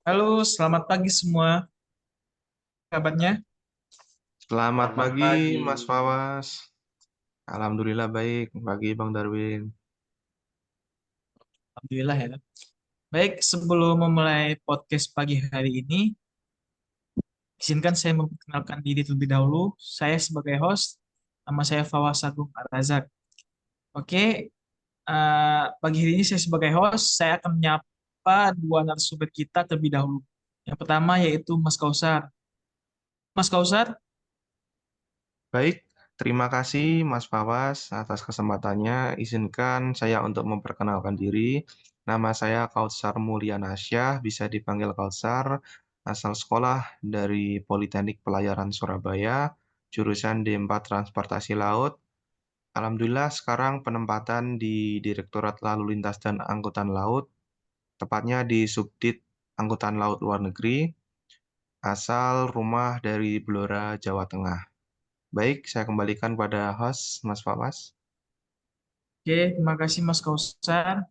Halo, selamat pagi semua. Kabarnya? Selamat Selamat pagi, pagi. Mas Fawas. Alhamdulillah baik. Pagi, Bang Darwin. Alhamdulillah ya. Baik, sebelum memulai podcast pagi hari ini, izinkan saya memperkenalkan diri terlebih dahulu. Saya sebagai host, nama saya Fawaz Agung Ar-Razak. Oke, pagi hari ini saya sebagai host, saya akan menyapa dua narasumber kita terlebih dahulu. Yang pertama yaitu Mas Kausar. Mas Kausar, Baik, terima kasih Mas Fawas atas kesempatannya. Izinkan saya untuk memperkenalkan diri. Nama saya Kautsar Mulyanasyah, bisa dipanggil Kautsar, asal sekolah dari Politeknik Pelayaran Surabaya, jurusan D4 Transportasi Laut. Alhamdulillah sekarang penempatan di Direktorat Lalu Lintas dan Angkutan Laut, tepatnya di Subdit Angkutan Laut Luar Negeri, asal rumah dari Blora, Jawa Tengah. Baik, saya kembalikan pada host, Mas Fawas. oke, terima kasih Mas Kausar.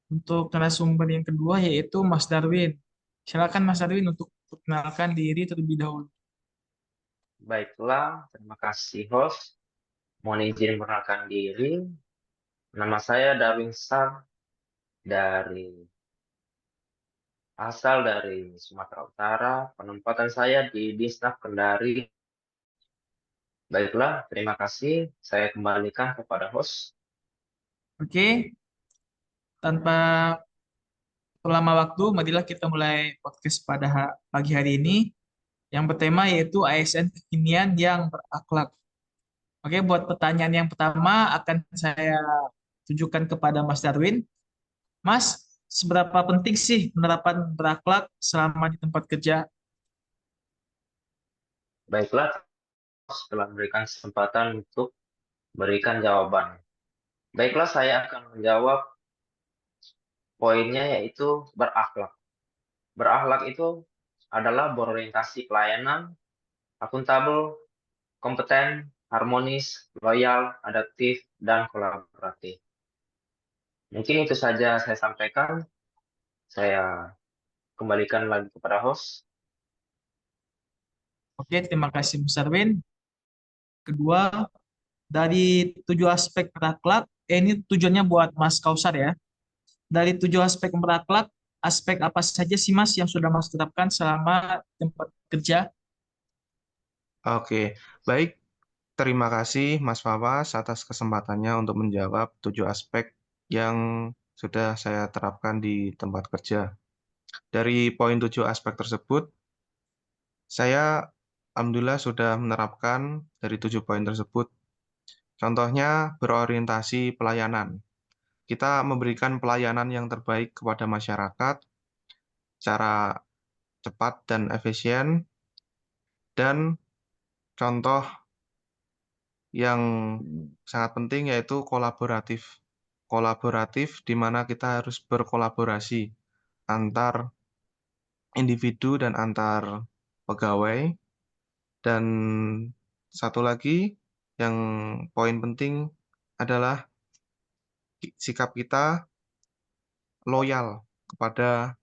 Untuk narasumber yang kedua yaitu Mas Darwin. Silakan Mas Darwin untuk perkenalkan diri terlebih dahulu. Baiklah, terima kasih host. Mohon izin memperkenalkan diri. Nama saya Darwin Star dari asal dari Sumatera Utara. Penempatan saya di Disnaf Kendari. Baiklah, terima kasih. Saya kembalikan kepada host. Oke, tanpa berlama waktu, marilah kita mulai podcast pada pagi hari ini yang bertema yaitu ASN kekinian yang berakhlak. Oke, buat pertanyaan yang pertama akan saya tujukan kepada Mas Darwin. Mas, seberapa penting sih penerapan berakhlak selama di tempat kerja? Baiklah, host telah memberikan kesempatan untuk berikan jawaban. Baiklah, saya akan menjawab poinnya yaitu berakhlak. Berakhlak itu adalah berorientasi pelayanan, akuntabel, kompeten, harmonis, loyal, adaptif, dan kolaboratif. Mungkin itu saja saya sampaikan. Saya kembalikan lagi kepada host. Oke, terima kasih Mas Darwin. Kedua, dari tujuh aspek berakhlak, ini tujuannya buat Mas Kausar ya. Dari tujuh aspek berakhlak, aspek apa saja sih Mas yang sudah Mas terapkan selama tempat kerja? Oke, baik. Terima kasih Mas Fawas atas kesempatannya untuk menjawab 7 aspek yang sudah saya terapkan di tempat kerja. Dari poin 7 aspek tersebut, saya Alhamdulillah sudah menerapkan dari 7 poin tersebut. Contohnya berorientasi pelayanan. Kita memberikan pelayanan yang terbaik kepada masyarakat secara cepat dan efisien, dan contoh yang sangat penting yaitu kolaboratif. Kolaboratif di mana kita harus berkolaborasi antar individu dan antar pegawai. Dan satu lagi yang poin penting adalah sikap kita loyal kepada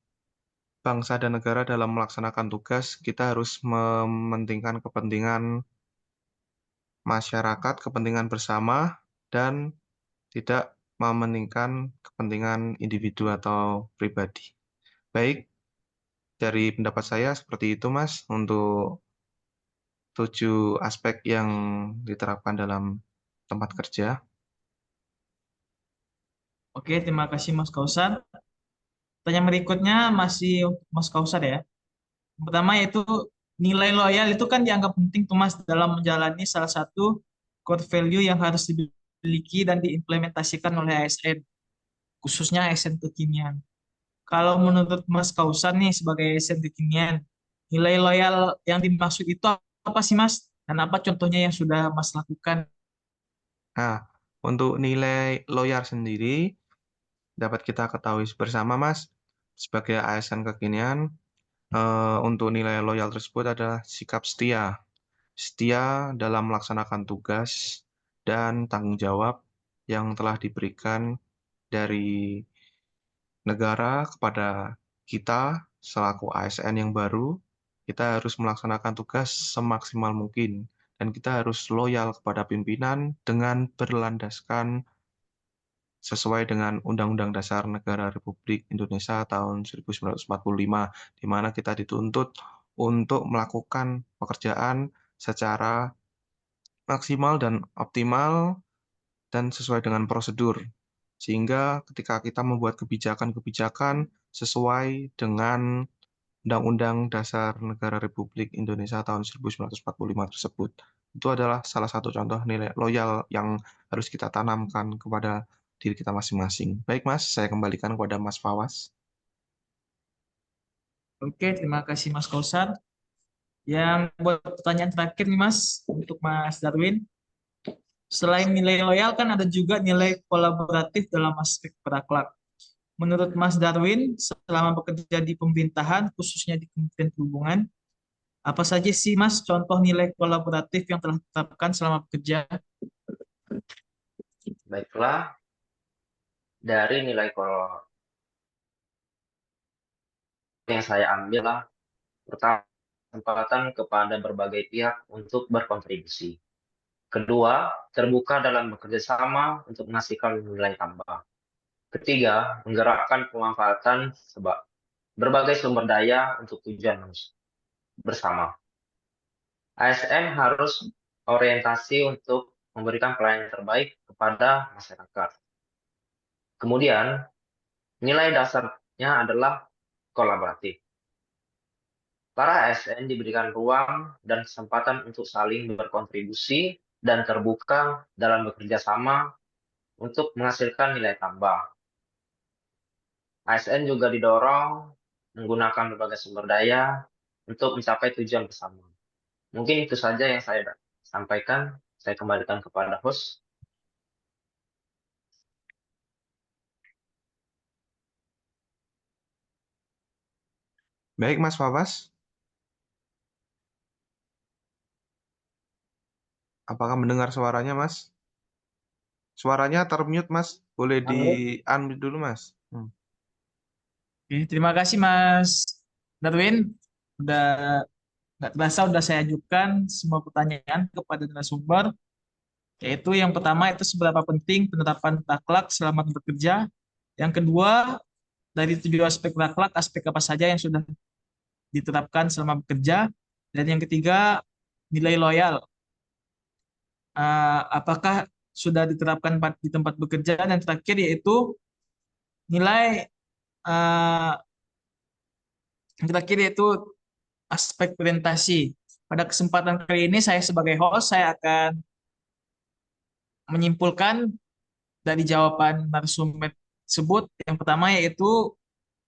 bangsa dan negara dalam melaksanakan tugas. Kita harus mementingkan kepentingan masyarakat, kepentingan bersama, dan tidak mementingkan kepentingan individu atau pribadi. Baik, dari pendapat saya seperti itu, Mas, untuk 7 aspek yang diterapkan dalam tempat kerja. Oke, terima kasih Mas Kausar. Pertanyaan berikutnya masih untuk Mas Kausar ya. Yang pertama yaitu nilai loyal itu kan dianggap penting tuh Mas dalam menjalani salah satu core value yang harus dimiliki dan diimplementasikan oleh ASN, khususnya ASN kekinian. Kalau menurut Mas Kausar nih sebagai ASN kekinian, nilai loyal yang dimaksud itu apa sih Mas? Dan apa contohnya yang sudah Mas lakukan? Nah, untuk nilai loyal sendiri, dapat kita ketahui bersama, Mas, sebagai ASN kekinian, untuk nilai loyal tersebut adalah sikap setia. Setia dalam melaksanakan tugas dan tanggung jawab yang telah diberikan dari negara kepada kita selaku ASN yang baru, kita harus melaksanakan tugas semaksimal mungkin dan kita harus loyal kepada pimpinan dengan berlandaskan sesuai dengan Undang-Undang Dasar Negara Republik Indonesia tahun 1945, di mana kita dituntut untuk melakukan pekerjaan secara maksimal dan optimal dan sesuai dengan prosedur. Sehingga ketika kita membuat kebijakan-kebijakan sesuai dengan Undang-Undang Dasar Negara Republik Indonesia tahun 1945 tersebut. Itu adalah salah satu contoh nilai loyal yang harus kita tanamkan kepada diri kita masing-masing. Baik, Mas, saya kembalikan kepada Mas Fawas. Oke, terima kasih Mas Kausar. Yang buat pertanyaan terakhir nih Mas, untuk Mas Darwin. Selain nilai loyal kan ada juga nilai kolaboratif dalam aspek berakhlak. Menurut Mas Darwin, selama bekerja di pemerintahan, khususnya di Kementerian Perhubungan, apa saja sih Mas contoh nilai kolaboratif yang telah ditetapkan selama bekerja? Baiklah, dari nilai yang saya ambil lah, pertama, kesempatan kepada berbagai pihak untuk berkontribusi. Kedua, terbuka dalam bekerja sama untuk menghasilkan nilai tambah. Ketiga, menggerakkan pemanfaatan berbagai sumber daya untuk tujuan bersama. ASN harus orientasi untuk memberikan pelayanan terbaik kepada masyarakat. Kemudian, nilai dasarnya adalah kolaboratif. Para ASN diberikan ruang dan kesempatan untuk saling berkontribusi dan terbuka dalam bekerja sama untuk menghasilkan nilai tambah. ASN juga didorong menggunakan berbagai sumber daya untuk mencapai tujuan bersama. Mungkin itu saja yang saya sampaikan. Saya kembalikan kepada host. Baik, Mas Fawas. Apakah mendengar suaranya, Mas? Suaranya termute, Mas. Boleh di-unmute dulu, Mas. Oke, terima kasih Mas Darwin. Udah nggak terasa udah saya ajukan semua pertanyaan kepada narasumber. Yaitu yang pertama itu seberapa penting penerapan akhlak selama bekerja. Yang kedua, dari 7 aspek akhlak, aspek apa saja yang sudah diterapkan selama bekerja. Dan yang ketiga, nilai loyal. Apakah sudah diterapkan di tempat bekerja. Dan terakhir yaitu nilai yang terakhir yaitu aspek orientasi. Pada kesempatan kali ini saya sebagai host, saya akan menyimpulkan dari jawaban narasumber tersebut. Yang pertama yaitu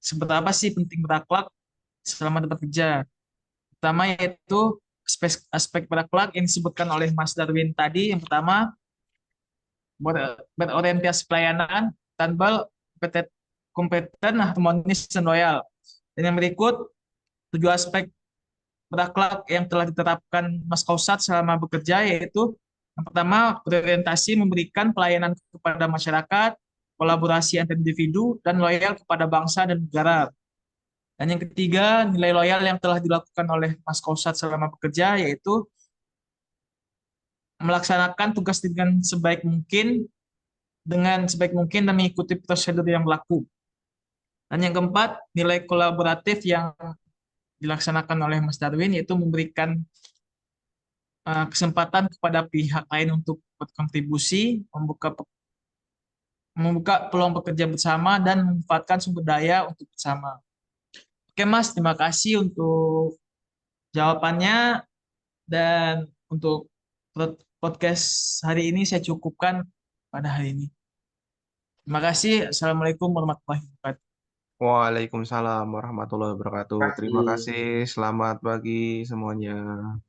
seberapa sih penting berakhlak selama bekerja. Pertama yaitu aspek berakhlak yang disebutkan oleh Mas Darwin tadi. Yang pertama, berorientasi pelayanan, tanpa kompeten, harmonis, dan loyal. Dan yang berikut, 7 aspek berakhlak yang telah diterapkan Mas Kausat selama bekerja, yaitu yang pertama, berorientasi memberikan pelayanan kepada masyarakat, kolaborasi antar individu, dan loyal kepada bangsa dan negara. Dan yang ketiga, nilai loyal yang telah dilakukan oleh Mas Kausat selama bekerja, yaitu melaksanakan tugas dengan sebaik mungkin dan mengikuti prosedur yang berlaku. Dan yang keempat, nilai kolaboratif yang dilaksanakan oleh Mas Darwin yaitu memberikan kesempatan kepada pihak lain untuk berkontribusi, membuka peluang bekerja bersama dan memanfaatkan sumber daya untuk bersama. Oke Mas, terima kasih untuk jawabannya dan untuk podcast hari ini saya cukupkan pada hari ini. Terima kasih. Assalamualaikum warahmatullahi wabarakatuh. Waalaikumsalam warahmatullahi wabarakatuh. Terima Terima kasih. kasih. Selamat pagi semuanya.